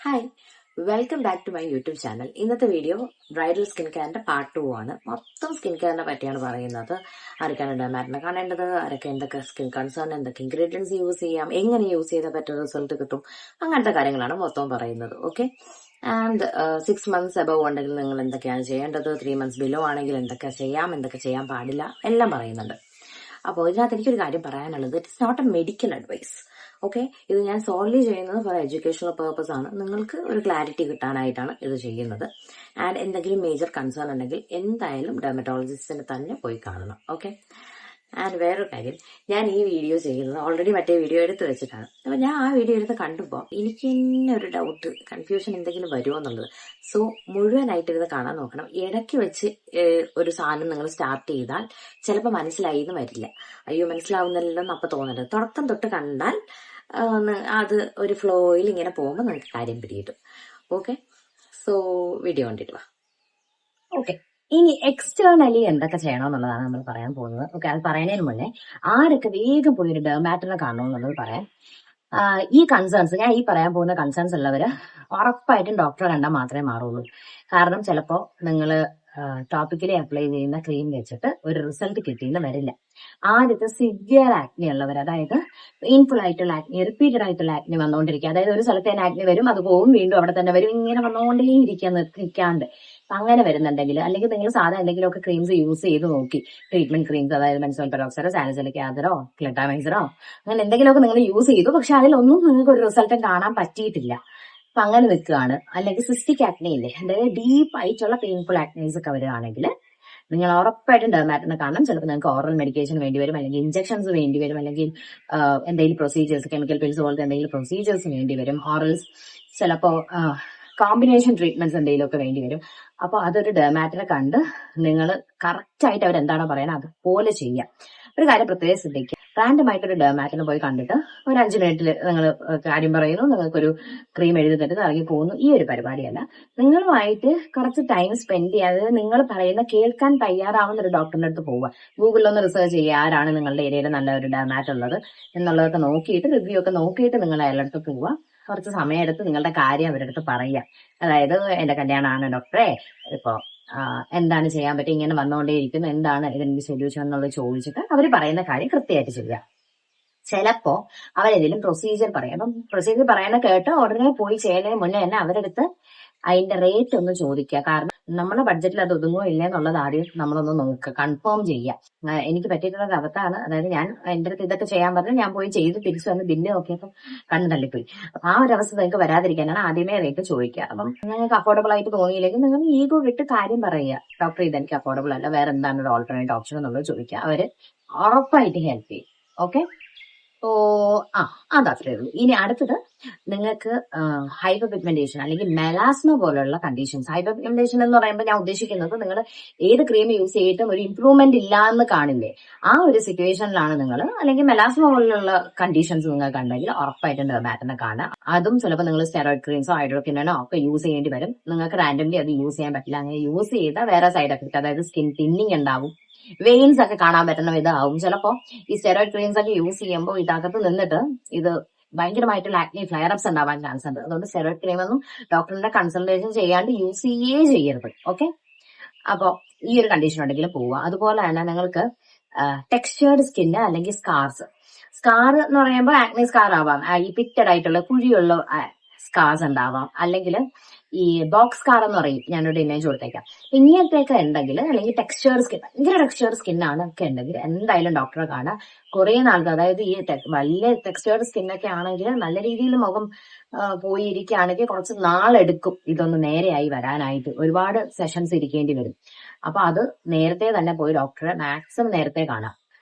Hi, welcome back to my YouTube channel. ഇന്നത്തെ video bridal skin കെയറിന്റെ part 2 ആണ്. മൊത്തം സ്കിൻ കെയറിനെ പറ്റിയാണ് പറയുന്നത്. ആരൊക്കെയാണ് ഡെർമാറ്റിനെ കാണേണ്ടത്, ആരൊക്കെ എന്തൊക്കെ സ്കിൻ കൺസേൺ, എന്തൊക്കെ ഇൻഗ്രീഡിയൻസ് യൂസ് ചെയ്യാം, എങ്ങനെ യൂസ് ചെയ്താൽ പറ്റുന്ന റിസൾട്ട് കിട്ടും, അങ്ങനത്തെ കാര്യങ്ങളാണ് മൊത്തം പറയുന്നത്. ഓക്കെ. ആൻഡ് 6 months അബവ് ഉണ്ടെങ്കിൽ നിങ്ങൾ എന്തൊക്കെയാണ് ചെയ്യേണ്ടത്, 3 months ബിലോ ആണെങ്കിൽ എന്തൊക്കെ ചെയ്യാം, എന്തൊക്കെ ചെയ്യാൻ പാടില്ല, എല്ലാം പറയുന്നുണ്ട്. അപ്പോൾ ഇതിനകത്ത് എനിക്കൊരു കാര്യം പറയാനുള്ളത്, it's not a medical advice. Okay, ഇത് ഞാൻ സോൾവ്ലി ചെയ്യുന്നത് ഫോർ എഡ്യൂക്കേഷണൽ പേർപ്പസ് ആണ്. നിങ്ങൾക്ക് ഒരു ക്ലാരിറ്റി കിട്ടാനായിട്ടാണ് ഇത് ചെയ്യുന്നത്. ആൻഡ് എന്തെങ്കിലും മേജർ കൺസേൺ ഉണ്ടെങ്കിൽ എന്തായാലും ഡെർമറ്റോളജിസ്റ്റിനെ തന്നെ പോയി കാണണം. ഓക്കെ. ആൻഡ് വേറൊരു കാര്യം, ഞാൻ ഈ വീഡിയോ ചെയ്യുന്നത് ഓൾറെഡി മറ്റേ വീഡിയോ എടുത്ത് വെച്ചിട്ടാണ്. അപ്പൊ ഞാൻ ആ വീഡിയോ എടുത്ത് കണ്ടപ്പോൾ എനിക്ക് തന്നെ ഒരു ഡൗട്ട്, കൺഫ്യൂഷൻ എന്തെങ്കിലും വരുമോ എന്നുള്ളത്. സോ മുഴുവനായിട്ട് ഇത് കാണാൻ നോക്കണം. ഇടയ്ക്ക് വെച്ച് ഒരു സാധനം നിങ്ങൾ സ്റ്റാർട്ട് ചെയ്താൽ ചിലപ്പോൾ മനസ്സിലായി എന്ന് വരില്ല. അയ്യോ മനസ്സിലാവുന്നില്ലല്ലോ എന്ന് അപ്പൊ തോന്നരുത്. തുടക്കം തൊട്ട് കണ്ടാൽ അത് ഒരു ഫ്ലോയിൽ ഇങ്ങനെ പോകുമ്പോൾ നിങ്ങൾക്ക് കാര്യം പിടികിട്ടും. ഓക്കെ. സോ വീഡിയോ കണ്ടിട്ട് വാ. ഓക്കെ, ഇനി എക്സ്റ്റേണലി എന്തൊക്കെ ചെയ്യണമെന്നുള്ളതാണ് നമ്മൾ പറയാൻ പോകുന്നത്. ഓക്കെ, അത് പറയുന്നതിന് മുന്നേ ആരൊക്കെ വേഗം പോയി ഒരു ഡെർമാറ്റിനെ കാണണമെന്നുള്ളത് പറയാം. ഈ കൺസേൺസ്, ഞാൻ ഈ പറയാൻ പോകുന്ന കൺസേൺസ് ഉള്ളവര് ഉറപ്പായിട്ടും ഡോക്ടറെ കണ്ടാൽ മാത്രമേ മാറുള്ളൂ. കാരണം ചിലപ്പോൾ നിങ്ങൾ ടോപ്പിക്കലി അപ്ലൈ ചെയ്യുന്ന ക്രീം വെച്ചിട്ട് ഒരു റിസൾട്ട് കിട്ടിയെന്ന് വരില്ല. ആദ്യത്തെ സിവിയർ ആക്നി ഉള്ളവർ, അതായത് പെയിൻഫുൾ ആയിട്ടുള്ള ആക്നി, റിപ്പീറ്റഡ് ആയിട്ടുള്ള ആക്നി വന്നുകൊണ്ടിരിക്കുക, അതായത് ഒരു സ്ഥലത്ത് തന്നെ ആക്നി വരും, അത് പോവും, വീണ്ടും അവിടെ തന്നെ വരും, ഇങ്ങനെ വന്നുകൊണ്ടേ നിൽക്കാണ്ട് അങ്ങനെ വരുന്നുണ്ടെങ്കിൽ, അല്ലെങ്കിൽ നിങ്ങൾ സാധാരണ എന്തെങ്കിലുമൊക്കെ ക്രീംസ് യൂസ് ചെയ്ത് നോക്കി, ട്രീറ്റ്മെന്റ് ക്രീംസ്, അതായത് മെൻസോൾ പെറോക്സൈഡോ സാലിസിലിക് ആസിഡോ ക്ലിറ്റാമൈസറോ അങ്ങനെ എന്തെങ്കിലുമൊക്കെ നിങ്ങൾ യൂസ് ചെയ്തു, പക്ഷെ അതിലൊന്നും നിങ്ങൾക്ക് ഒരു റിസൾട്ടും കാണാൻ പറ്റിയിട്ടില്ല. അപ്പൊ അങ്ങനെ നിൽക്കുകയാണ്. അല്ലെങ്കിൽ സിസ്റ്റിക് ആക്നി ഇല്ലേ, അതായത് ഡീപ്പ് ആയിട്ടുള്ള പെയിൻഫുൾ ആക്നീസ് ഒക്കെ വരികയാണെങ്കിൽ നിങ്ങൾ ഉറപ്പായിട്ടും ഡെർമാറ്റിനെ കാണണം. ചിലപ്പോൾ നിങ്ങൾക്ക് ഓറൽ മെഡിക്കേഷൻ വേണ്ടി വരും, അല്ലെങ്കിൽ ഇഞ്ചക്ഷൻസ് വേണ്ടി വരും, അല്ലെങ്കിൽ എന്തെങ്കിലും പ്രൊസീജിയേഴ്സ്, കെമിക്കൽ പിൽസ് പോലത്തെ എന്തെങ്കിലും പ്രൊസീജിയേഴ്സ് വേണ്ടി വരും. ഓറൽസ് ചിലപ്പോൾ കോമ്പിനേഷൻ ട്രീറ്റ്മെന്റ്സ് എന്തെങ്കിലുമൊക്കെ വേണ്ടി വരും. അപ്പൊ അതൊരു ഡെർമാറ്റിനെ കണ്ട് നിങ്ങൾ കറക്റ്റ് ആയിട്ട് അവരെന്താണോ പറയുന്നത് അതുപോലെ ചെയ്യാം. ഒരു കാര്യം പ്രത്യേകം ശ്രദ്ധിക്കുക, റാൻഡം ആയിട്ടൊരു ഡെർമാറ്റിനെ പോയി കണ്ടിട്ട് ഒരു 5 മിനിറ്റിൽ നിങ്ങൾ കാര്യം പറയുന്നു, നിങ്ങൾക്കൊരു ക്രീം എഴുതി തരുന്നു, ഇറങ്ങി പോകുന്നു, ഈ ഒരു പരിപാടിയല്ല. നിങ്ങളുമായിട്ട് കുറച്ച് ടൈം സ്പെൻഡ് ചെയ്യാതെ നിങ്ങൾ പറയുന്ന കേൾക്കാൻ തയ്യാറാവുന്ന ഒരു ഡോക്ടറിന്റെ അടുത്ത് പോവുക. ഗൂഗിളിലൊന്ന് റിസർച്ച് ചെയ്യുക, ആരാണ് നിങ്ങളുടെ ഏരിയയിൽ നല്ല ഒരു ഡെർമാറ്റ് ഉള്ളത് എന്നുള്ളതൊക്കെ നോക്കിയിട്ട്, റിവ്യൂ ഒക്കെ നോക്കിയിട്ട് നിങ്ങൾ അയാളുടെ അടുത്ത് പോവുക. കുറച്ച് സമയമെടുത്ത് നിങ്ങളുടെ കാര്യം അവരുടെ അടുത്ത് പറയുക. അതായത് എന്റെ കല്യാണമാണ് ഡോക്ടറെ, ഇപ്പോ എന്താണ് ചെയ്യാൻ പറ്റുക, ഇങ്ങനെ വന്നുകൊണ്ടേയിരിക്കുന്നു, എന്താണ് ഇതിന്റെ സൊല്യൂഷൻ എന്നുള്ളത് ചോദിച്ചിട്ട് അവർ പറയുന്ന കാര്യം കൃത്യമായിട്ട് ചെയ്യുക. ചിലപ്പോ അവരെന്തെങ്കിലും പ്രൊസീജിയർ പറയും. അപ്പം പ്രൊസീജിയർ പറയുന്ന കേട്ട് ഉടനെ പോയി ചെയ്യുന്നതിന് മുന്നേ തന്നെ അവരെടുത്ത് അതിന്റെ റേറ്റ് ഒന്ന് ചോദിക്കുക. കാരണം നമ്മുടെ ബഡ്ജറ്റിൽ അത് ഒതുങ്ങോ ഇല്ല എന്നുള്ളത് ആദ്യം നമ്മളൊന്ന് നോക്കുക, കൺഫേം ചെയ്യുക. എനിക്ക് പറ്റിയിട്ടുള്ള ഒരു അവസ്ഥയാണ്, അതായത് ഞാൻ എന്റെ അടുത്ത് ഇതൊക്കെ ചെയ്യാൻ പറഞ്ഞു, ഞാൻ പോയി ചെയ്ത് തിരിച്ചു വന്ന് ബില്ല് നോക്കിയപ്പോൾ കണ്ണു തള്ളിപ്പോയി. അപ്പൊ ആ ഒരു അവസ്ഥ നിങ്ങൾക്ക് വരാതിരിക്കാനാണ് ആദ്യമേ റേറ്റ് ചോദിക്കുക. അപ്പം നിങ്ങൾക്ക് അഫോർഡബിൾ ആയിട്ട് തോന്നിയില്ലെങ്കിൽ നിങ്ങൾ ഈഗോ വിട്ട് കാര്യം പറയുക, ഡോക്ടർ ഇതെനിക്ക് അഫോർഡബിൾ അല്ല, വേറെ എന്താണ് ഒരു ഓൾട്ടർനേറ്റ് ഓപ്ഷൻ എന്നുള്ളത് ചോദിക്കുക. അവര് ഉറപ്പായിട്ട് ഹെൽപ്പ് ചെയ്യും. ഓക്കെ. ഓ അതത്രേ ഉള്ളൂ. ഇനി അടുത്തത്, നിങ്ങൾക്ക് ഹൈപ്പർ പിഗ്മെന്റേഷൻ അല്ലെങ്കിൽ മെലാസ്മ പോലുള്ള കണ്ടീഷൻസ്. ഹൈപ്പർ പിഗ്മെന്റേഷൻ എന്ന് പറയുമ്പോൾ ഞാൻ ഉദ്ദേശിക്കുന്നത്, നിങ്ങൾ ഏത് ക്രീം യൂസ് ചെയ്തിട്ടും ഒരു ഇംപ്രൂവ്മെന്റ് ഇല്ല എന്ന് കാണില്ലേ, ആ ഒരു സിറ്റുവേഷനിലാണ് നിങ്ങൾ, അല്ലെങ്കിൽ മെലാസ്മ പോലുള്ള കണ്ടീഷൻസ് നിങ്ങൾക്ക് ഉണ്ടെങ്കിൽ ഉറപ്പായിട്ടും ഡെർമാറ്റിനെ കാണുക. അതും ചിലപ്പോൾ നിങ്ങൾ സ്റ്റെറോയിഡ് ക്രീംസോ ഹൈഡ്രോക്വിനോനോ ഒക്കെ യൂസ് ചെയ്യേണ്ടി വരും. നിങ്ങൾക്ക് റാൻഡംലി അത് യൂസ് ചെയ്യാൻ പറ്റില്ല. അങ്ങനെ യൂസ് ചെയ്താൽ വേറെ സൈഡ് എഫക്ട്, അതായത് സ്കിൻ തിന്നിങ് ഉണ്ടാവും, വെയിൻസ് ഒക്കെ കാണാൻ പറ്റുന്ന ഇതാവും. ചിലപ്പോ ഈ സ്റ്റെറോയിഡ് ക്രീംസ് ഒക്കെ യൂസ് ചെയ്യുമ്പോൾ ഇതകത്ത് നിന്നിട്ട് ഇത് ഭയങ്കരമായിട്ടുള്ള ആക്നി ഫ്ലെയർ അപ്സ് ഉണ്ടാവാൻ ചാൻസ് ഉണ്ട്. അതുകൊണ്ട് സ്റ്റെറോയിഡ് ക്രീം ഒന്നും ഡോക്ടറിന്റെ കൺസൾട്ടേഷൻ ചെയ്യാണ്ട് യൂസ് ചെയ്യരുത്. ഓക്കെ. അപ്പോ ഈ ഒരു കണ്ടീഷൻ ഉണ്ടെങ്കിൽ പോവുക. അതുപോലെ തന്നെ നിങ്ങൾക്ക് ടെക്സ്ചേർഡ് സ്കിന്ന് അല്ലെങ്കിൽ സ്കാർ എന്ന് പറയുമ്പോൾ ആക്നി സ്കാർ ആവാം, ഈ പിറ്റഡ് ആയിട്ടുള്ള കുഴിയുള്ള സ്കാർസ് ഉണ്ടാവാം, അല്ലെങ്കിൽ ഈ ബോക്സ് സ്കാർ എന്ന് പറയും, ഞാനൊരു ഇമേജ് കൊടുത്തേക്കാം. ഇങ്ങനത്തെയൊക്കെ ഉണ്ടെങ്കിൽ, അല്ലെങ്കിൽ ടെക്സ്ചേർഡ് സ്കിൻ, ഭയങ്കര ടെക്സ്ചേർഡ് സ്കിന്നാണ് ഒക്കെ ഉണ്ടെങ്കിൽ എന്തായാലും ഡോക്ടറെ കാണാം. കുറെ നാൾക്ക്, അതായത് ഈ വലിയ ടെക്സ്ചേർഡ് സ്കിന്നൊക്കെ ആണെങ്കിൽ നല്ല രീതിയിൽ മുഖം പോയി ഇരിക്കുകയാണെങ്കിൽ കുറച്ച് നാളെടുക്കും ഇതൊന്ന് നേരെയായി വരാനായിട്ട്, ഒരുപാട് സെഷൻസ് ഇരിക്കേണ്ടി വരും. അപ്പൊ അത് നേരത്തെ തന്നെ പോയി ഡോക്ടറെ മാക്സിമം നേരത്തെ കാണാം.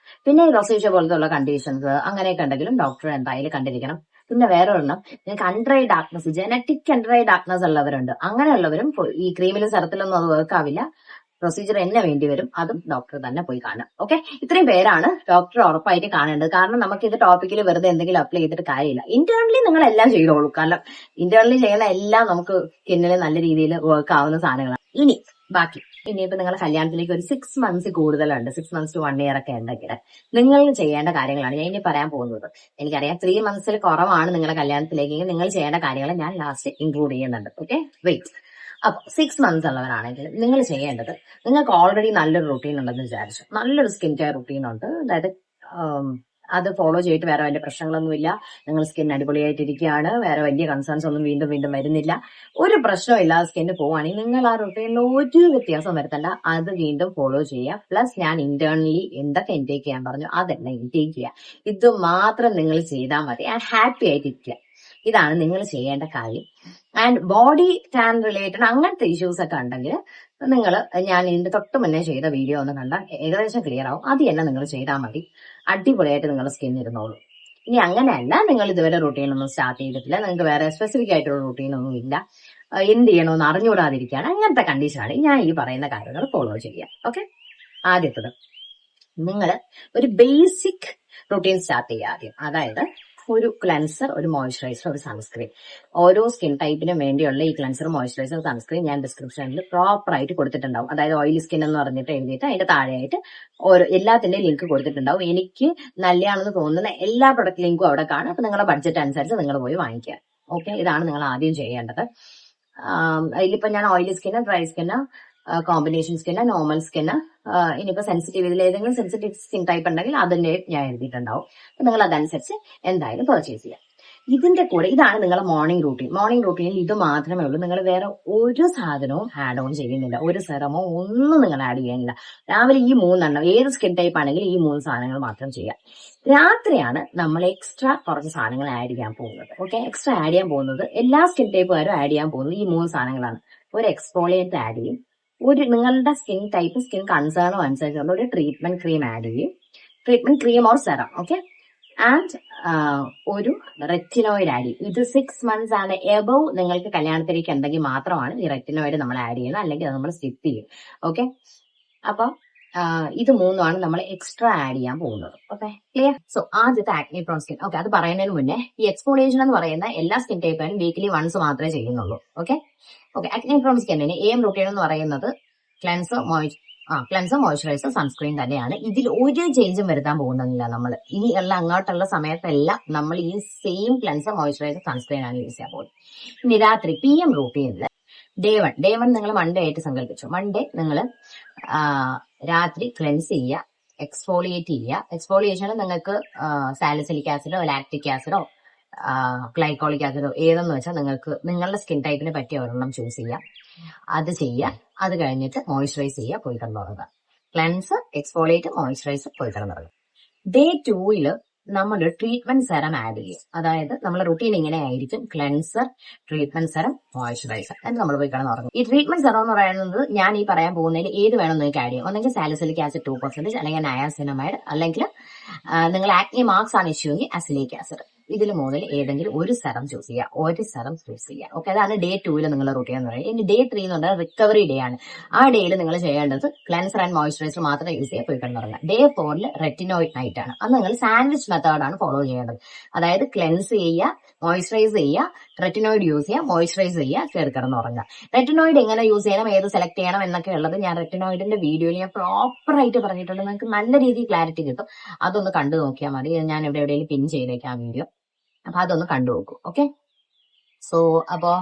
പിന്നെ റൊസേഷ്യ പോലത്തെ ഉള്ള കണ്ടീഷൻസ് അങ്ങനെയൊക്കെ ഉണ്ടെങ്കിലും ഡോക്ടറെ എന്തായാലും കണ്ടിരിക്കണം. പിന്നെ വേറെ ഒരെണ്ണം, നിങ്ങൾക്ക് under eye darkness, genetic under eye darkness ഉള്ളവരുണ്ട്. അങ്ങനെയുള്ളവരും ഈ ക്രീമിലും സെറത്തിലൊന്നും അത് വർക്ക് ആവില്ല, പ്രൊസീജിയർ തന്നെ വേണ്ടി വരും. അതും ഡോക്ടർ തന്നെ പോയി കാണാം. ഓക്കെ. ഇത്രയും പേരാണ് ഡോക്ടർ ഉറപ്പായിട്ട് കാണേണ്ടത്. കാരണം നമുക്ക് ഇത് ടോപ്പിക്കിൽ വെറുതെ എന്തെങ്കിലും അപ്ലൈ ചെയ്തിട്ട് കാര്യമില്ല. ഇന്റേണലി നിങ്ങൾ എല്ലാം ചെയ്തോളൂ. കാരണം ഇന്റേണലി ചെയ്യുന്ന എല്ലാം നമുക്ക് സ്കിന്നിൽ നല്ല രീതിയിൽ വർക്ക് ആവുന്ന സാധനങ്ങളാണ്. ഇനി ബാക്കി ഇനിയിപ്പോ നിങ്ങളുടെ കല്യാണത്തിലേക്ക് ഒരു 6 months കൂടുതലുണ്ട്, 6 months to 1 year ഒക്കെ ഉണ്ടെങ്കിൽ നിങ്ങൾ ചെയ്യേണ്ട കാര്യങ്ങളാണ് ഞാൻ ഇനി പറയാൻ പോകുന്നത്. എനിക്കറിയാം 3 months കുറവാണ് നിങ്ങളുടെ കല്യാണത്തിലേക്ക്, നിങ്ങൾ ചെയ്യേണ്ട കാര്യങ്ങൾ ഞാൻ ലാസ്റ്റ് ഇൻക്ലൂഡ് ചെയ്യുന്നുണ്ട്. Okay, wait. അപ്പൊ 6 months ഉള്ളവരാണെങ്കിൽ നിങ്ങൾ ചെയ്യേണ്ടത്, നിങ്ങൾക്ക് ഓൾറെഡി നല്ലൊരു റൂട്ടീൻ ഉണ്ടെന്ന് വിചാരിച്ചു, നല്ലൊരു സ്കിൻ കെയർ റൂട്ടീൻ ഉണ്ട്, അതായത് അത് ഫോളോ ചെയ്തിട്ട് വേറെ വലിയ പ്രശ്നങ്ങളൊന്നുമില്ല, നിങ്ങൾ സ്കിൻ അടിപൊളിയായിട്ടിരിക്കുകയാണ്, വേറെ വലിയ കൺസേൺസ് ഒന്നും വീണ്ടും വീണ്ടും വരുന്നില്ല, ഒരു പ്രശ്നവും ഇല്ലാതെ സ്കിന്ന് പോവുകയാണെങ്കിൽ നിങ്ങൾ ആ റൂട്ടീനിൽ ഒരു വ്യത്യാസം വരുത്തണ്ട, അത് വീണ്ടും ഫോളോ ചെയ്യുക. പ്ലസ് ഞാൻ ഇന്റേണലി എന്തൊക്കെ ഇൻടേക്ക് ചെയ്യാൻ പറഞ്ഞു അതെല്ലാം ഇൻടേക്ക് ചെയ്യുക. ഇത് മാത്രം നിങ്ങൾ ചെയ്താൽ മതി, ആൻഡ് ഹാപ്പി ആയിട്ടിരിക്കുക. ഇതാണ് നിങ്ങൾ ചെയ്യേണ്ട കാര്യം. ആൻഡ് ബോഡി ടാൻ റിലേറ്റഡ് അങ്ങനത്തെ ഇഷ്യൂസ് ഒക്കെ ഉണ്ടെങ്കിൽ നിങ്ങൾ ഞാൻ ഇതിന്റെ തൊട്ട് മുന്നേ ചെയ്ത വീഡിയോ ഒന്ന് കണ്ടാൽ ഏകദേശം ക്ലിയർ ആവും. അത് തന്നെ നിങ്ങൾ ചെയ്താൽ മതി, അടിപൊളിയായിട്ട് നിങ്ങളുടെ സ്കിൻ ഇരുന്നോളൂ. ഇനി അങ്ങനെയല്ല, നിങ്ങൾ ഇതുവരെ റൂട്ടീനൊന്നും സ്റ്റാർട്ട് ചെയ്തിട്ടില്ല, നിങ്ങൾക്ക് വേറെ സ്പെസിഫിക് ആയിട്ടുള്ള റൂട്ടീനൊന്നും ഇല്ല, എന്ത് ചെയ്യണമെന്ന് അറിഞ്ഞുകൂടാതിരിക്കുകയാണ്, അങ്ങനത്തെ കണ്ടീഷനാണ് ഞാൻ ഈ പറയുന്ന കാര്യങ്ങൾ ഫോളോ ചെയ്യുക. ഓക്കെ, ആദ്യത്തത് നിങ്ങൾ ഒരു ബേസിക് റൂട്ടീൻ സ്റ്റാർട്ട് ചെയ്യുക ആദ്യം. അതായത് ഒരു ക്ലെൻസർ, ഒരു മോയ്സ്ചറൈസർ, ഒരു സൺസ്ക്രീൻ. ഓരോ സ്കിൻ ടൈപ്പിനും വേണ്ടിയുള്ള ഈ ക്ലെൻസർ, മോയ്സ്ചറൈസർ, സൺസ്ക്രീൻ ഞാൻ ഡിസ്ക്രിപ്ഷനിൽ പ്രോപ്പർ ആയിട്ട് കൊടുത്തിട്ടുണ്ടാവും. അതായത് ഓയിലി സ്കിൻ എന്ന് പറഞ്ഞിട്ട് എഴുതിയിട്ട് അതിന്റെ താഴെയായിട്ട് ഓരോ എല്ലാത്തിന്റെയും ലിങ്ക് കൊടുത്തിട്ടുണ്ടാവും. എനിക്ക് നല്ലതാണെന്ന് തോന്നുന്ന എല്ലാ പ്രൊഡക്റ്റ് ലിങ്കും അവിടെ കാണും. അപ്പൊ നിങ്ങളുടെ ബഡ്ജറ്റ് അനുസരിച്ച് നിങ്ങൾ പോയി വാങ്ങിക്കുക. ഓക്കെ, ഇതാണ് നിങ്ങൾ ആദ്യം ചെയ്യേണ്ടത്. അതിലിപ്പോ ഞാൻ oily skin, dry skin, combination skin, normal skin, ഇനിയിപ്പോ സെൻസിറ്റീവ്, ഇതിൽ ഏതെങ്കിലും സെൻസിറ്റീവ് സ്കിൻ ടൈപ്പ് ഉണ്ടെങ്കിൽ അതിന്റെ ഞാൻ എഴുതിയിട്ടുണ്ടാവും. അപ്പൊ നിങ്ങൾ അതനുസരിച്ച് എന്തായാലും പർച്ചേസ് ചെയ്യാം. ഇതിന്റെ കൂടെ ഇതാണ് നിങ്ങളുടെ മോർണിംഗ് റൂട്ടീൻ. മോർണിംഗ് റൂട്ടീനിൽ ഇത് മാത്രമേ ഉള്ളൂ, നിങ്ങൾ വേറെ ഒരു സാധനവും ആഡ് ഓൺ ചെയ്യുന്നില്ല, ഒരു സെറമോ ഒന്നും നിങ്ങൾ ആഡ് ചെയ്യുന്നില്ല. രാവിലെ ഈ 3 എണ്ണം, ഏത് സ്കിൻ ടൈപ്പ് ആണെങ്കിൽ ഈ 3 സാധനങ്ങൾ മാത്രം ചെയ്യാം. രാത്രിയാണ് നമ്മൾ എക്സ്ട്രാ കുറച്ച് സാധനങ്ങൾ ആഡ് ചെയ്യാൻ പോകുന്നത്. ഓക്കെ, എക്സ്ട്രാ ആഡ് ചെയ്യാൻ പോകുന്നത് എല്ലാ സ്കിൻ ടൈപ്പുകാരും ആഡ് ചെയ്യാൻ പോകുന്നത് ഈ 3 സാധനങ്ങളാണ്. ഒരു എക്സ്ഫോളിയേറ്റ് ആഡ് ചെയ്യും, ഒരു നിങ്ങളുടെ സ്കിൻ ടൈപ്പ്, സ്കിൻ കൺസേണോ അനുസരിച്ചുള്ള ഒരു ട്രീറ്റ്മെന്റ് ക്രീം ആഡ് ചെയ്യും, treatment cream or serum. Okay, and ഒരു റെറ്റിനോയിഡ് ആഡ് ചെയ്യും. ഇത് 6 months ആണ് എബവ് നിങ്ങൾക്ക് കല്യാണത്തിലേക്ക് ഉണ്ടെങ്കിൽ മാത്രമാണ് ഈ റെറ്റിനോയിഡ് നമ്മൾ ആഡ് ചെയ്യുന്നത്, അല്ലെങ്കിൽ അത് നമ്മൾ സ്കിപ്പ് ചെയ്യും. ഓക്കെ, അപ്പൊ ഇത് 3ആണ് നമ്മൾ എക്സ്ട്രാ ആഡ് ചെയ്യാൻ പോകുന്നത്. Okay, clear? സോ ആദ്യത്തെ ആക്നെ പ്രോൺ സ്കിൻ. ഓക്കെ, അത് പറയുന്നതിന് മുന്നേ ഈ എക്സ്ഫോളിയേഷൻ എന്ന് പറയുന്ന എല്ലാ സ്കിൻ ടൈപ്പിനും വീക്കിലി വൺസ് മാത്രമേ ചെയ്യുന്നുള്ളൂ. ഓക്കെ, ആക്നെ പ്രോൺ സ്കിന്നിന് എം റൂട്ടീൻ എന്ന് പറയുന്നത് ക്ലെൻസർ, മോയ്സ്ചറൈസർ, സൺസ്ക്രീൻ തന്നെയാണ്. ഇതിൽ ഒരു ചേഞ്ചും വരുത്താൻ പോകുന്നില്ല. നമ്മൾ ഇനി അങ്ങോട്ടുള്ള സമയത്തെല്ലാം നമ്മൾ ഈ സെയിം ക്ലെൻസർ, മോയ്സ്ചറൈസർ, സൺസ്ക്രീൻ ആണ് യൂസ് ചെയ്യാൻ പോകുന്നത്. ഇനി രാത്രി PM റൂട്ടീനിൽ ഡേ വൺ നിങ്ങൾ മൺഡേ ആയിട്ട് സങ്കല്പിച്ചു. മൺഡേ നിങ്ങൾ രാത്രി ക്ലെൻസ് ചെയ്യുക, എക്സ്ഫോളിയേറ്റ് ചെയ്യുക. എക്സ്ഫോളിയേഷനിൽ നിങ്ങൾക്ക് സാലിസിലിക് ആസിഡോ, ലാക്റ്റിക് ആസിഡോ, ഗ്ലൈക്കോളിക് ആസിഡോ ഏതെന്ന് വെച്ചാൽ നിങ്ങൾക്ക് നിങ്ങളുടെ സ്കിൻ ടൈപ്പിനെ പറ്റിയ ഒരെണ്ണം ചൂസ് ചെയ്യാം, അത് ചെയ്യുക. അത് കഴിഞ്ഞിട്ട് മോയ്സ്ചറൈസ് ചെയ്യുക, പോയി കിടന്നുറങ്ങുക. ക്ലെൻസ്, എക്സ്ഫോളിയേറ്റ്, മോയ്സ്ചറൈസർ, പോയി കിടന്നുറങ്ങുക. ഡേ 2 നമ്മൾ ട്രീറ്റ്മെന്റ് സെറം ആഡ് ചെയ്യും. അതായത് നമ്മളെ റുട്ടീൻ ഇങ്ങനെ ആയിരിക്കും: ക്ലെൻസർ, ട്രീറ്റ്മെന്റ് സെറം, മോയ്സ്ചറൈസർ, എന്ന് നമ്മൾ പോയി കിടന്നുറങ്ങും. ഈ ട്രീറ്റ്മെന്റ് സെറം എന്ന് പറയുന്നത് ഞാൻ ഈ പറയാൻ പോകുന്നതിൽ ഏത് വേണം നിങ്ങൾക്ക് ആഡ് ചെയ്യാം. ഒന്നെങ്കിൽ സാലിസിലിക് ആസിഡ് 2%, അല്ലെങ്കിൽ നയാസിനമൈഡ്, അല്ലെങ്കിൽ നിങ്ങൾ ആക്നെ മാർക്സ് ആണ് ഇഷ്യൂ എങ്കിൽ അസിലിക് ആസിഡ്. ഇതിൽ മുതൽ ഏതെങ്കിലും ഒരു സെറം ചൂസ് ചെയ്യുക, ഓക്കെ, അതാണ് ഡേ 2 നിങ്ങൾ റൂട്ടീൻ എന്ന് പറയുന്നത്. ഇനി ഡേ 3 എന്ന് പറഞ്ഞാൽ റിക്കവറി ഡേ ആണ്. ആ ഡേയിൽ നിങ്ങൾ ചെയ്യേണ്ടത് ക്ലെൻസർ ആൻഡ് മോയ്സ്ചറൈസർ മാത്രമേ യൂസ് ചെയ്യാൻ പോയി കിടന്നുറങ്ങുക. ഡേ 4 റെറ്റിനോയിഡ് നൈറ്റ് ആണ്. അത് നിങ്ങൾ സാൻഡ്വിച്ച് മെത്തേഡാണ് ഫോളോ ചെയ്യേണ്ടത്. അതായത് ക്ലെൻസ് ചെയ്യുക, മോയ്സ്ചറൈസ് ചെയ്യുക, റെറ്റിനോയിഡ് യൂസ് ചെയ്യുക, മോയ്സ്ചറൈസ് ചെയ്യുക, കയറി കിടന്നുറങ്ങുക. റെറ്റിനോയിഡ് എങ്ങനെ യൂസ് ചെയ്യണം, ഏത് സെലക്ട് ചെയ്യണം എന്നൊക്കെ ഉള്ളത് ഞാൻ റെറ്റിനോയിഡിന്റെ വീഡിയോയിൽ ഞാൻ പ്രോപ്പർ ആയിട്ട് പറഞ്ഞിട്ടുണ്ട്. നിങ്ങൾക്ക് നല്ല രീതിയിൽ ക്ലാരിറ്റി കിട്ടും. അതൊന്ന് കണ്ടു നോക്കിയാൽ മതി. ഞാൻ എവിടെയെങ്കിലും പിൻ ചെയ്തേക്കാം ആ വീഡിയോ, അപ്പൊ അതൊന്ന് കണ്ടു നോക്കൂ. ഓക്കെ, സോ അപ്പോ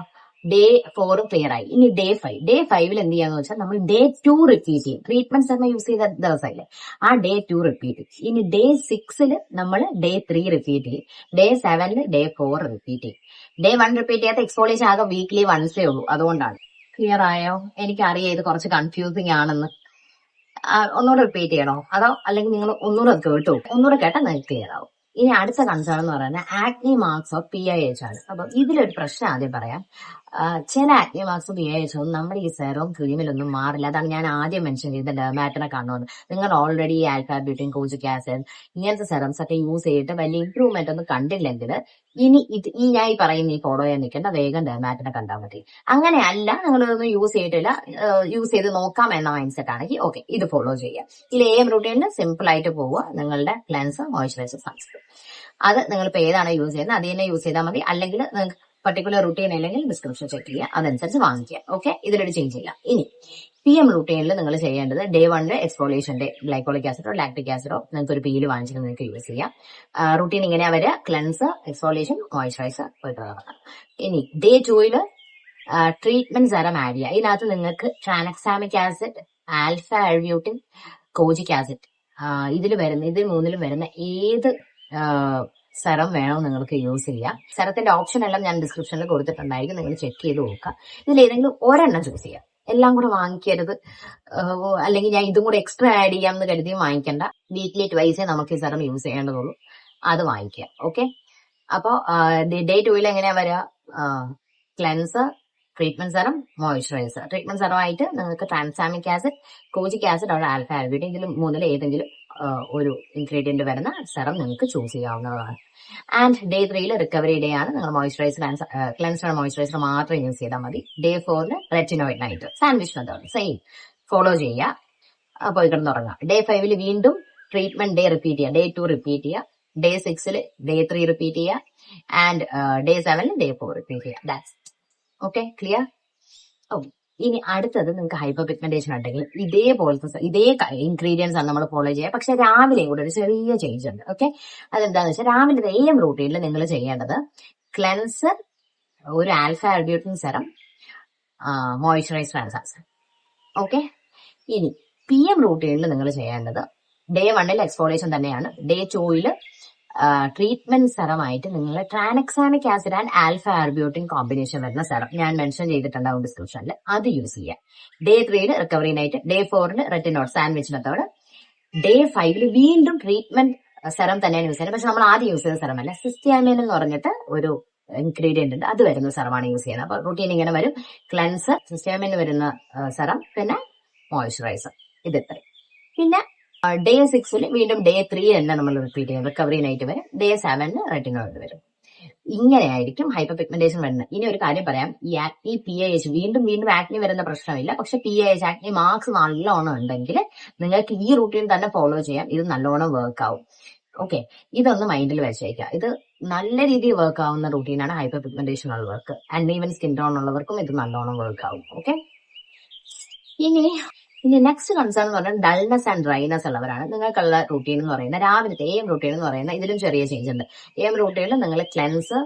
ഡേ 4 ക്ലിയർ ആയി. ഇനി ഡേ 5 എന്ത് ചെയ്യാന്ന് വെച്ചാൽ നമ്മൾ ഡേ 2 റിപ്പീറ്റ് ചെയ്യും. ട്രീറ്റ്മെന്റ് സെറം യൂസ് ചെയ്ത ദിവസമല്ലേ, ആ ഡേ 2 റിപ്പീറ്റ് ചെയ്യും. ഇനി ഡേ 6 നമ്മൾ ഡേ 3 റിപ്പീറ്റ് ചെയ്യും. ഡേ 7 ഡേ 4 റിപ്പീറ്റ് ചെയ്യും. ഡേ 1 റിപ്പീറ്റ് ചെയ്യാത്ത എക്സ്ഫോളിയേഷൻ ആകെ വീക്ക്ലി വൺസേ ഉള്ളൂ. അതുകൊണ്ടാണ്. ക്ലിയർ ആയോ? എനിക്കറിയാം ഇത് കുറച്ച് കൺഫ്യൂസിങ് ആണെന്ന്. ഒന്നുകൂടെ റിപ്പീറ്റ് ചെയ്യണോ, അതോ അല്ലെങ്കിൽ നിങ്ങൾ ഒന്നുകൂടെ കേട്ടോ? ഒന്നുകൂടെ കേട്ടാൽ നിങ്ങൾക്ക് ക്ലിയർ ആവും. ഇനി അടുത്ത കൺസേൺ എന്ന് പറയുന്നത് ആക്നെ മാർക്സ് ഓഫ് PIH ആണ്. അപ്പൊ ഇതിലൊരു പ്രശ്നം ആദ്യം പറയാം. ചില ആക്നെ മാർക്സ് PIH ഒന്നും നമ്മുടെ ഈ സെറം ക്രീമിലൊന്നും മാറില്ല. അതാണ് ഞാൻ ആദ്യം മെൻഷൻ ചെയ്ത ഡെർമാറ്റിനെ കാണുന്നത്. നിങ്ങൾ ഓൾറെഡി ആൽഫ ബ്യൂട്ടിൻ, കോജിക് ആസിഡ് ഇങ്ങനത്തെ സെറംസ് ഒക്കെ യൂസ് ചെയ്തിട്ട് വലിയ ഇമ്പ്രൂവ്മെന്റ് ഒന്നും കണ്ടില്ലെങ്കിൽ ഇനി ഈ ഞാൻ ഈ പറയുന്ന ഈ ഫോളോ ചെയ്യാൻ നിൽക്കേണ്ട, വേഗം ഡെർമാറ്റിനെ കണ്ടാൽ മതി. അങ്ങനെയല്ല, നിങ്ങളിതൊന്നും യൂസ് ചെയ്തിട്ടില്ല, യൂസ് ചെയ്ത് നോക്കാം എന്ന മൈൻഡ് സെറ്റ് ആണെങ്കിൽ ഓക്കെ, ഇത് ഫോളോ ചെയ്യാം. ഇതിൽ AM റൂട്ടീനിൽ സിമ്പിൾ ആയിട്ട് പോവുക. നിങ്ങളുടെ ക്ലെൻസർ, മോയ്സ്ചറൈസർ, സൺസ്ക്രീൻ, അത് നിങ്ങളിപ്പോൾ ഏതാണ് യൂസ് ചെയ്യുന്നത് അത് തന്നെ യൂസ് ചെയ്താൽ മതി. അല്ലെങ്കിൽ നിങ്ങൾക്ക് പർട്ടിക്കുലർ റുട്ടീൻ അല്ലെങ്കിൽ ഡിസ്ക്രിപ്ഷൻ ചെക്ക് ചെയ്യുക, അതനുസരിച്ച് വാങ്ങിക്കുക. ഓക്കെ, ഇതിലൊരു ചേഞ്ച് ഇല്ല. ഇനി PM റുട്ടീനിൽ നിങ്ങൾ ചെയ്യേണ്ടത് ഡേ 1 എക്സ്ഫോളിയേഷന്റെ ഗ്ലൈക്കോളിക് ആസിഡോ ലാക്ടിക് ആസിഡോ നിങ്ങൾക്ക് ഒരു പീല് വാങ്ങിച്ചിട്ട് നിങ്ങൾക്ക് യൂസ് ചെയ്യാം. റുട്ടീൻ ഇങ്ങനെ വരിക: ക്ലെൻസ്, എക്സ്ഫോളിയേഷൻ, മോയിസ്ചറൈസർ, പോയിട്ട്. ഇനി ഡേ 2 ട്രീറ്റ്മെന്റ് സെറം ആഡ് ചെയ്യുക. ഇതിനകത്ത് നിങ്ങൾക്ക് ട്രാനക്സാമിക് ആസിഡ്, ആൽഫ ആൽബ്യൂട്ടിൻ, കോജിക് ആസിഡ്, ഇതിൽ മൂന്നിലും വരുന്ന ഏത് സെറം വേണോ നിങ്ങൾക്ക് യൂസ് ചെയ്യാം. സെറത്തിന്റെ ഓപ്ഷൻ എല്ലാം ഞാൻ ഡിസ്ക്രിപ്ഷനിൽ കൊടുത്തിട്ടുണ്ടായിരിക്കും, നിങ്ങൾ ചെക്ക് ചെയ്ത് നോക്കുക. ഇതിൽ ഏതെങ്കിലും ഒരെണ്ണം ചൂസ് ചെയ്യാം, എല്ലാം കൂടെ വാങ്ങിക്കരുത്. അല്ലെങ്കിൽ ഞാൻ ഇതും കൂടെ എക്സ്ട്രാ ആഡ് ചെയ്യാമെന്ന് കരുതി വാങ്ങിക്കേണ്ട. വീക്ക്ലി ട്വൈസേ നമുക്ക് ഈ സെറം യൂസ് ചെയ്യേണ്ടതുള്ളൂ, അത് വാങ്ങിക്കുക. ഓക്കെ, അപ്പോ ഡേ 2 എങ്ങനെയാ വരിക? Cleanser, treatment serum, moisturiser. Treatment സെറമായിട്ട് നിങ്ങൾക്ക് tranexamic acid, kojic acid or alpha arbutin, ഇതിൽ മൂന്നിൽ ഏതെങ്കിലും ഒരു ഇൻഗ്രീഡിയന്റ് വരുന്ന സെറം നിങ്ങൾക്ക് ചൂസ് ചെയ്യാവുന്നതാണ്. ആൻഡ് ഡേ 3 റിക്കവറി ഡേ ആണ്. നിങ്ങൾ മോയിസ്ചറൈസർ ആൻഡ് ക്ലെൻസർ മോയിസ്ചറൈസർ മാത്രം യൂസ് ചെയ്താൽ മതി. Day 4 retinoid night sandwich method same follow ചെയ്യുക, പോയി കിടന്നുറങ്ങുക. ഡേ 5 വീണ്ടും ട്രീറ്റ്മെന്റ് ഡേ റിപ്പീറ്റ് ചെയ്യുക, ഡേ 2 റിപ്പീറ്റ് ചെയ്യുക, ഡേ 6 ഡേ 3 റിപ്പീറ്റ് ചെയ്യുക, ആൻഡ് ഡേ 7 ഡേ 4 റിപ്പീറ്റ് ചെയ്യുക. That's okay, clear? ഇനി അടുത്തത്, നിങ്ങൾക്ക് ഹൈപ്പർ പിഗ്മെന്റേഷൻ ഉണ്ടെങ്കിൽ ഇതേ ഇൻഗ്രീഡിയൻസ് ആണ് നമ്മൾ ഫോളോ ചെയ്യുക, പക്ഷെ രാവിലെയും കൂടെ ഒരു ചെറിയ ചേഞ്ച് ഉണ്ട്. ഓക്കെ, അതെന്താന്ന് വെച്ചാൽ രാവിലെ AM റൂട്ടീനിൽ നിങ്ങൾ ചെയ്യേണ്ടത് ക്ലെൻസർ, ഒരു alpha arbutin serum, moisturiser and sunscreen. Okay, ഇനി PM റൂട്ടീനിൽ നിങ്ങൾ ചെയ്യേണ്ടത് ഡേ 1 എക്സ്ഫോളിയേഷൻ തന്നെയാണ്. ഡേ 2 ട്രീറ്റ്മെന്റ് സെറമായിട്ട് നിങ്ങൾ tranexamic acid and alpha arbutin combination വരുന്ന സെറം ഞാൻ മെൻഷൻ ചെയ്തിട്ടുണ്ടാവും ഡിസ്ക്രിപ്ഷനിൽ, അത് യൂസ് ചെയ്യുക. Day 3 recovery night, day 4 retinoid sandwich method, day 5 വീണ്ടും ട്രീറ്റ്മെന്റ് സെറം തന്നെയാണ് യൂസ് ചെയ്യുന്നത്. പക്ഷെ നമ്മൾ ആദ്യം യൂസ് ചെയ്ത സെറമല്ല, സിസ്റ്റിയാമിൻ എന്ന് പറഞ്ഞിട്ട് ഒരു ഇൻഗ്രീഡിയന്റ് ഉണ്ട്, അത് വരുന്ന സെറമാണ് യൂസ് ചെയ്യുന്നത്. അപ്പൊ റൂട്ടീൻ ഇങ്ങനെ വരും: ക്ലെൻസർ, സിസ്റ്റിയാമിൻ വരുന്ന സെറം, പിന്നെ മോയിസ്ചറൈസർ. ഇത് ഇത്രയും. പിന്നെ ഡേ 6 വീണ്ടും ഡേ 3 തന്നെ നമ്മൾ റിപ്പീറ്റ് ചെയ്യും, റിക്കവറി നൈറ്റ് വരും. ഡേ 7 റെറ്റിനോയിഡ് വരും. ഇങ്ങനെയായിരിക്കും ഹൈപ്പർ പിഗ്മെന്റേഷൻ വരുന്നത്. ഇനി ഒരു കാര്യം പറയാം, ഈ ആക്നി PAH വീണ്ടും ആക്നി വരുന്ന പ്രശ്നമില്ല. പക്ഷെ PAH ആക്നി മാർക്സ് നല്ലോണം ഉണ്ടെങ്കിൽ നിങ്ങൾക്ക് ഈ റൂട്ടീൻ തന്നെ ഫോളോ ചെയ്യാം, ഇത് നല്ലോണം വർക്ക് ആവും. ഓക്കെ, ഇതൊന്ന് മൈൻഡിൽ വെച്ചേക്കുക. ഇത് നല്ല രീതിയിൽ വർക്ക് ആവുന്ന റൂട്ടീനാണ് ഹൈപ്പർ പിഗ്മെന്റേഷൻ ഉള്ളവർക്ക്. ആൻഡ് ഈവൻ സ്കിൻ ടോൺ ഉള്ളവർക്കും ഇത് നല്ലോണം വർക്ക് ആവും. ഓക്കെ, ഇനി നെക്സ്റ്റ് കൺസേൺ എന്ന് പറഞ്ഞാൽ ഡൾനെസ് ആൻഡ് ഡ്രൈനെസ് ഉള്ളവരാണ്. നിങ്ങൾക്കുള്ള റൂട്ടീൻ എന്ന് പറയുന്നത് രാവിലത്തെ AM റൂട്ടീൻ എന്ന് പറയുന്നത് ഇതിലും ചെറിയ ചേഞ്ച് ഉണ്ട്. AM റൂട്ടീനിൽ നിങ്ങൾ ക്ലെൻസ്,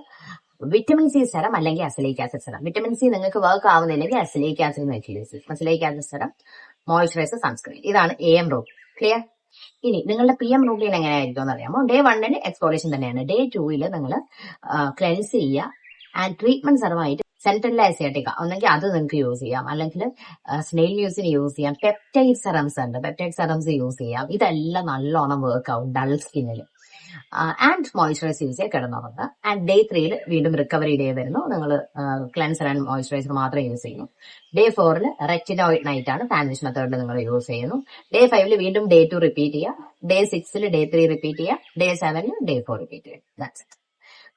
വിറ്റമിൻ C സെറം അല്ലെങ്കിൽ azelaic acid serum. Vitamin C നിങ്ങൾക്ക് വർക്ക് ആവുന്നില്ലെങ്കിൽ അസലിക് ആസിഡ് യൂസ് ചെയ്യും. Azelaic acid serum, moisturiser, sunscreen. ഇതാണ് AM റൂട്ടീൻ. ക്ലിയർ? ഇനി നിങ്ങളുടെ PM റൂട്ടീൻ എങ്ങനെയായിരിക്കും എന്ന് അറിയാമോ? ഡേ 1 എക്സ്ഫോളിയേഷൻ തന്നെയാണ്. ഡേ 2 നിങ്ങൾ ക്ലെൻസ് ചെയ്യുക ആൻഡ് ട്രീറ്റ്മെന്റ് സെറമായിട്ട് സെൻട്രൽ അസിയാറ്റിക്ക ഒന്നെങ്കിൽ അത് നിങ്ങൾക്ക് യൂസ് ചെയ്യാം, അല്ലെങ്കിൽ സ്നെയിൽ മ്യൂസിന് യൂസ് ചെയ്യാം. പെപ്റ്റൈഡ് സെറംസ് ഉണ്ട്, പെപ്റ്റൈഡ് സെറംസ് യൂസ് ചെയ്യാം. ഇതെല്ലാം നല്ലോണം വർക്ക് ആവും ഡൾ സ്കിന്നിൽ. ആൻഡ് മോയിസ്ചറൈസർ യൂസ് ചെയ്യാൻ കിടന്നുറങ്ങുക. ആൻഡ് ഡേ 3 വീണ്ടും റിക്കവറി ഡേ വരുന്നു, നിങ്ങൾ ക്ലെൻസർ ആൻഡ് മോയിസ്ചറൈസർ മാത്രം യൂസ് ചെയ്യുന്നു. ഡേ 4 റെറ്റിനോയിഡ് നൈറ്റ് ആണ്, സാൻഡ്വിച്ച് മെത്തേഡിൽ നിങ്ങൾ യൂസ് ചെയ്യുന്നു. ഡേ 5 വീണ്ടും ഡേ 2 റിപ്പീറ്റ് ചെയ്യുക. ഡേ 6 ഡേ 3 റിപ്പീറ്റ് ചെയ്യുക. ഡേ 7 ഡേ 4 റിപ്പീറ്റ് ചെയ്യുക. That's it.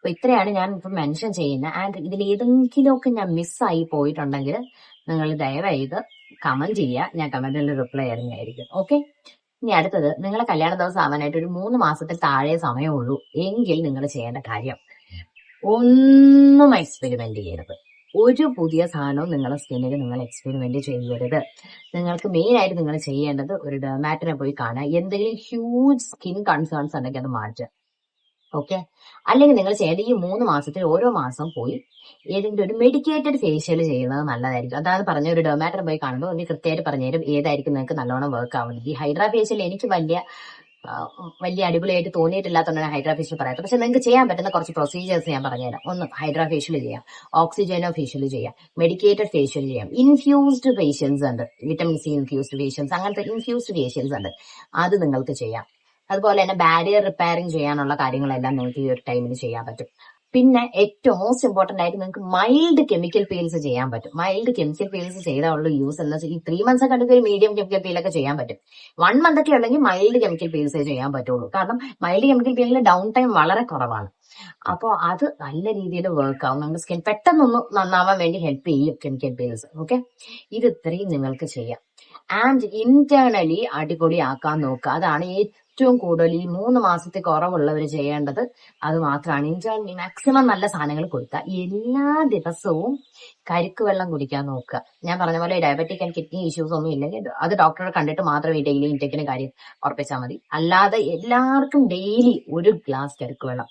അപ്പൊ ഇത്രയാണ് ഞാൻ ഇപ്പൊ മെൻഷൻ ചെയ്യുന്നത്. ആൻഡ് ഇതിൽ ഏതെങ്കിലുമൊക്കെ ഞാൻ മിസ്സായി പോയിട്ടുണ്ടെങ്കിൽ നിങ്ങൾ ദയവായി കമന്റ് ചെയ്യുക, ഞാൻ കമന്റിൽ റിപ്ലൈ തരുന്നതായിരിക്കും. ഓക്കെ, ഇനി അടുത്തത്, നിങ്ങളെ കല്യാണ ദിവസം ആവാനായിട്ട് ഒരു 3 മാസത്തിൽ താഴെ സമയമുള്ളൂ എങ്കിൽ നിങ്ങൾ ചെയ്യേണ്ട കാര്യം, ഒന്നും എക്സ്പെരിമെന്റ് ചെയ്യരുത്. ഒരു പുതിയ സാധനവും നിങ്ങളുടെ സ്കിന്നിൽ നിങ്ങൾ എക്സ്പെരിമെന്റ് ചെയ്യരുത്. നിങ്ങൾക്ക് മെയിൻ ആയിട്ട് നിങ്ങൾ ചെയ്യേണ്ടത് ഒരു ഡെർമാറ്റിനെ പോയി കാണുക. എന്തെങ്കിലും ഹ്യൂജ് സ്കിൻ കൺസേൺസ് ഉണ്ടെങ്കിൽ അത് മാറ്റുക. ഓക്കെ, അല്ലെങ്കിൽ നിങ്ങൾ ചെയ്യേണ്ട ഈ 3 മാസത്തിൽ ഓരോ മാസം പോയി ഏതെങ്കിലും ഒരു മെഡിക്കേറ്റഡ് ഫേഷ്യൽ ചെയ്യുന്നത് നല്ലതായിരിക്കും. അതാണ് പറഞ്ഞ ഒരു ഡെർമാറ്റർ പോയി കാണുമ്പോൾ ഒന്ന് കൃത്യമായിട്ട് പറഞ്ഞുതരും ഏതായിരിക്കും നിങ്ങൾക്ക് നല്ലോണം വർക്ക് ആവുന്നത്. ഈ ഹൈഡ്രാ ഫേഷ്യൽ എനിക്ക് വലിയ അടിപൊളിയായിട്ട് തോന്നിയിട്ടില്ലാത്തതുകൊണ്ടാണ് ഹൈഡ്രാ ഫേഷ്യൽ പറയാത്തത്. പക്ഷെ നിങ്ങൾക്ക് ചെയ്യാൻ പറ്റുന്ന കുറച്ച് പ്രൊസീജിയേഴ്സ് ഞാൻ പറഞ്ഞുതരാം. ഒന്ന്, ഹൈഡ്രാ ഫേഷ്യൽ ചെയ്യാം, ഓക്സിജനോ ഫേഷ്യൽ ചെയ്യാം, മെഡിക്കേറ്റഡ് ഫേഷ്യൽ ചെയ്യാം, ഇൻഫ്യൂസ്ഡ് ഫേഷ്യൽസ് ഉണ്ട്, വിറ്റമിൻ C ഇൻഫ്യൂസ്ഡ് ഫേഷ്യൽസ്, അങ്ങനത്തെ ഇൻഫ്യൂസ്ഡ് ഫേഷ്യൽസ് ഉണ്ട്, അത് നിങ്ങൾക്ക് ചെയ്യാം. അതുപോലെ തന്നെ ബാരിയർ റിപ്പയറിംഗ് ചെയ്യാനുള്ള കാര്യങ്ങളെല്ലാം നിങ്ങൾക്ക് ഈ ഒരു ടൈമിൽ ചെയ്യാൻ പറ്റും. പിന്നെ ഏറ്റവും മോസ്റ്റ് ഇമ്പോർട്ടന്റ് ആയിട്ട് നിങ്ങൾക്ക് മൈൽഡ് കെമിക്കൽ പീൽസ് ചെയ്യാൻ പറ്റും. മൈൽഡ് കെമിക്കൽ പീൽസ് ചെയ്താലുള്ള യൂസ് എന്ന് വെച്ചാൽ ഈ 3 months ഒക്കെ ഉണ്ടെങ്കിൽ മീഡിയം കെമിക്കൽ പീലൊക്കെ ചെയ്യാൻ പറ്റും. 1 month ഒക്കെ ഉണ്ടെങ്കിൽ മൈൽഡ് കെമിക്കൽ പീൽസേ ചെയ്യാൻ പറ്റുള്ളൂ. കാരണം മൈൽഡ് കെമിക്കൽ പീലിന് ഡൗൺ ടൈം വളരെ കുറവാണ്. അപ്പോൾ അത് നല്ല രീതിയിൽ വർക്ക് ആവും. നമ്മുടെ സ്കിൻ പെട്ടെന്നൊന്ന് നന്നാവാൻ വേണ്ടി ഹെൽപ്പ് ചെയ്യും കെമിക്കൽ പീൽസ്. ഓക്കെ, ഇത് ഇത്രയും നിങ്ങൾക്ക് ചെയ്യാം. ആൻഡ് ഇന്റേണലി അടിപൊളിയാക്കാൻ നോക്കുക. അതാണ് ഏറ്റവും കൂടുതൽ ഈ 3 മാസത്തിൽ കുറവുള്ളവർ ചെയ്യേണ്ടത്. അത് മാത്രമാണ്. ഇന്റേണലി മാക്സിമം നല്ല സാധനങ്ങൾ കൊടുക്കുക. എല്ലാ ദിവസവും കരിക്ക് വെള്ളം കുടിക്കാൻ നോക്കുക. ഞാൻ പറഞ്ഞ പോലെ ഡയബറ്റിക് ആൻഡ് കിഡ്നി ഇഷ്യൂസ് ഒന്നും ഇല്ലെങ്കിൽ അത് ഡോക്ടറെ കണ്ടിട്ട് മാത്രം ഈ ഡെയിലി ഇൻടേക്കിന് കാര്യം ഉറപ്പിച്ചാൽ മതി. അല്ലാതെ എല്ലാവർക്കും ഡെയിലി ഒരു ഗ്ലാസ് കരിക്ക് വെള്ളം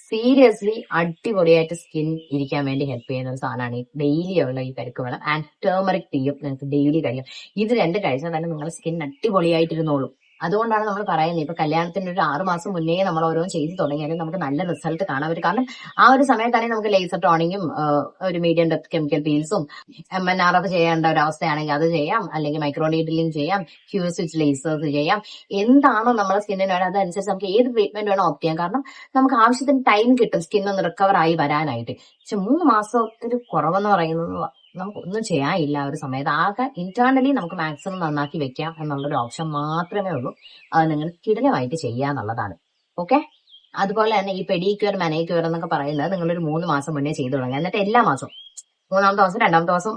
സീരിയസ്ലി അടിപൊളിയായിട്ട് സ്കിൻ ഇരിക്കാൻ വേണ്ടി ഹെൽപ്പ് ചെയ്യുന്ന ഒരു സാധനമാണ് ഈ ഡെയിലി ഉള്ള ഈ കരിക്ക് വെള്ളം. ആൻഡ് ടേമറിക് ടീയും നിങ്ങൾക്ക് ഡെയിലി കഴിയും. ഇത് 2 കഴിച്ചാൽ തന്നെ നിങ്ങളുടെ സ്കിൻ അടിപൊളിയായിട്ടിരുന്നോളും. അതുകൊണ്ടാണ് നമ്മൾ പറയുന്നത്, ഇപ്പൊ കല്യാണത്തിന് ഒരു 6 മാസം മുന്നേ നമ്മൾ ഓരോന്ന് ചെയ്ത് തുടങ്ങിയാലും നമുക്ക് നല്ല റിസൾട്ട് കാണാൻ പറ്റും. കാരണം ആ ഒരു സമയത്താണെങ്കിൽ നമുക്ക് ലേസർ ടോണിങ്ങും ഒരു മീഡിയം ഡെപ്ത് കെമിക്കൽ പീൽസും MNRF ചെയ്യേണ്ട ഒരു അവസ്ഥയാണെങ്കിൽ അത് ചെയ്യാം, അല്ലെങ്കിൽ മൈക്രോ നീഡിലിംഗ് ചെയ്യാം, ക്യൂ സ്വിച്ച് ലേസേഴ്സ് ചെയ്യാം. എന്താണോ നമ്മുടെ സ്കിന്നിന് വേണം അതനുസരിച്ച് നമുക്ക് ഏത് ട്രീറ്റ്മെന്റ് വേണം ഓപ്റ്റ് ചെയ്യാം. കാരണം നമുക്ക് ആവശ്യത്തിന് ടൈം കിട്ടും സ്കിൻ ഒന്ന് റിക്കവർ ആയി വരാനായിട്ട്. പക്ഷെ 3 മാസത്തിൽ കുറവെന്ന് പറയുന്നത് നമുക്ക് ഒന്നും ചെയ്യാനില്ല ആ ഒരു സമയത്ത്. ആകെ ഇന്റേണലി നമുക്ക് മാക്സിമം നന്നാക്കി വെക്കാം എന്നുള്ളൊരു ഓപ്ഷൻ മാത്രമേ ഉള്ളൂ. അത് നിങ്ങൾ കിടലമായിട്ട് ചെയ്യുക എന്നുള്ളതാണ്. ഓക്കെ, അതുപോലെ തന്നെ ഈ പെഡിക്യൂർ മാനിക്യൂർ എന്നൊക്കെ പറയുന്നത് നിങ്ങളൊരു 3 മാസം മുന്നേ ചെയ്തു തുടങ്ങുക. എന്നിട്ട് എല്ലാ മാസവും 3-ാമത്തെ ദിവസം 2-ാമത്തെ ദിവസം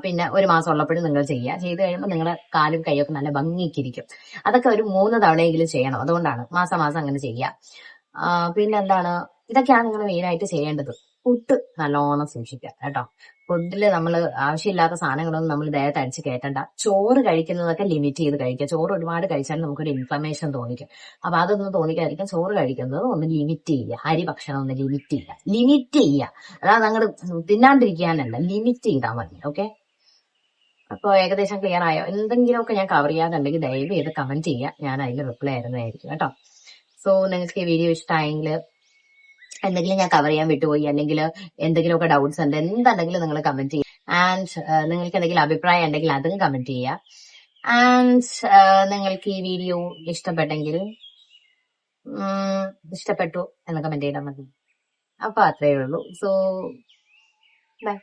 പിന്നെ ഒരു മാസം ഉള്ളപ്പോഴും നിങ്ങൾ ചെയ്യുക. ചെയ്ത് കഴിയുമ്പോൾ നിങ്ങളുടെ കാലും കൈയൊക്കെ നല്ല ഭംഗിക്കിരിക്കും. അതൊക്കെ ഒരു 3 തവണയെങ്കിലും ചെയ്യണം. അതുകൊണ്ടാണ് മാസം മാസം അങ്ങനെ ചെയ്യുക. പിന്നെന്താണ്, ഇതൊക്കെയാണ് നിങ്ങൾ മെയിനായിട്ട് ചെയ്യേണ്ടത്. ഫുഡ് നല്ലോണം സൂക്ഷിക്കുക കേട്ടോ. ഫുഡില് നമ്മൾ ആവശ്യമില്ലാത്ത സാധനങ്ങളൊന്നും നമ്മൾ ദേഹത്ത് അടിച്ച് കയറ്റണ്ട. ചോറ് കഴിക്കുന്നതൊക്കെ ലിമിറ്റ് ചെയ്ത് കഴിക്കുക. ചോറ് ഒരുപാട് കഴിച്ചാൽ നമുക്കൊരു ഇൻഫ്ലമേഷൻ തോന്നിക്കും. അപ്പൊ അതൊന്നും തോന്നിക്കാതിരിക്കാൻ ചോറ് കഴിക്കുന്നത് ഒന്ന് ലിമിറ്റ് ചെയ്യുക. അരി ഭക്ഷണം ഒന്ന് ലിമിറ്റ് ചെയ്യുക. അതായത് അങ്ങോട്ട് തിന്നാണ്ടിരിക്കാനല്ല, ലിമിറ്റ് ചെയ്താൽ മതി. ഓക്കെ, അപ്പൊ ഏകദേശം ക്ലിയർ ആയോ? എന്തെങ്കിലുമൊക്കെ ഞാൻ കവർ ചെയ്യാതുണ്ടെങ്കിൽ ദയവ് ചെയ്ത് കമന്റ് ചെയ്യുക. ഞാൻ അതിൽ റിപ്ലൈ ആയിരുന്നതായിരിക്കും കേട്ടോ. സോ നിങ്ങൾക്ക് ഈ വീഡിയോ ഇഷ്ടമായെങ്കിൽ, എന്തെങ്കിലും ഞാൻ കവർ ചെയ്യാൻ വിട്ടുപോയി, അല്ലെങ്കിൽ എന്തെങ്കിലുമൊക്കെ ഡൗട്ട്സ് ഉണ്ട്, എന്തുണ്ടെങ്കിലും നിങ്ങൾ കമന്റ് ചെയ്യുക. ആൻഡ് നിങ്ങൾക്ക് എന്തെങ്കിലും അഭിപ്രായം ഉണ്ടെങ്കിൽ അതും കമന്റ് ചെയ്യുക. ആൻഡ് നിങ്ങൾക്ക് ഈ വീഡിയോ ഇഷ്ടപ്പെട്ടെങ്കിൽ ഇഷ്ടപ്പെട്ടു എന്ന് കമന്റ് ചെയ്താൽ മതി. അപ്പൊ അത്രയേ ഉള്ളൂ. So by.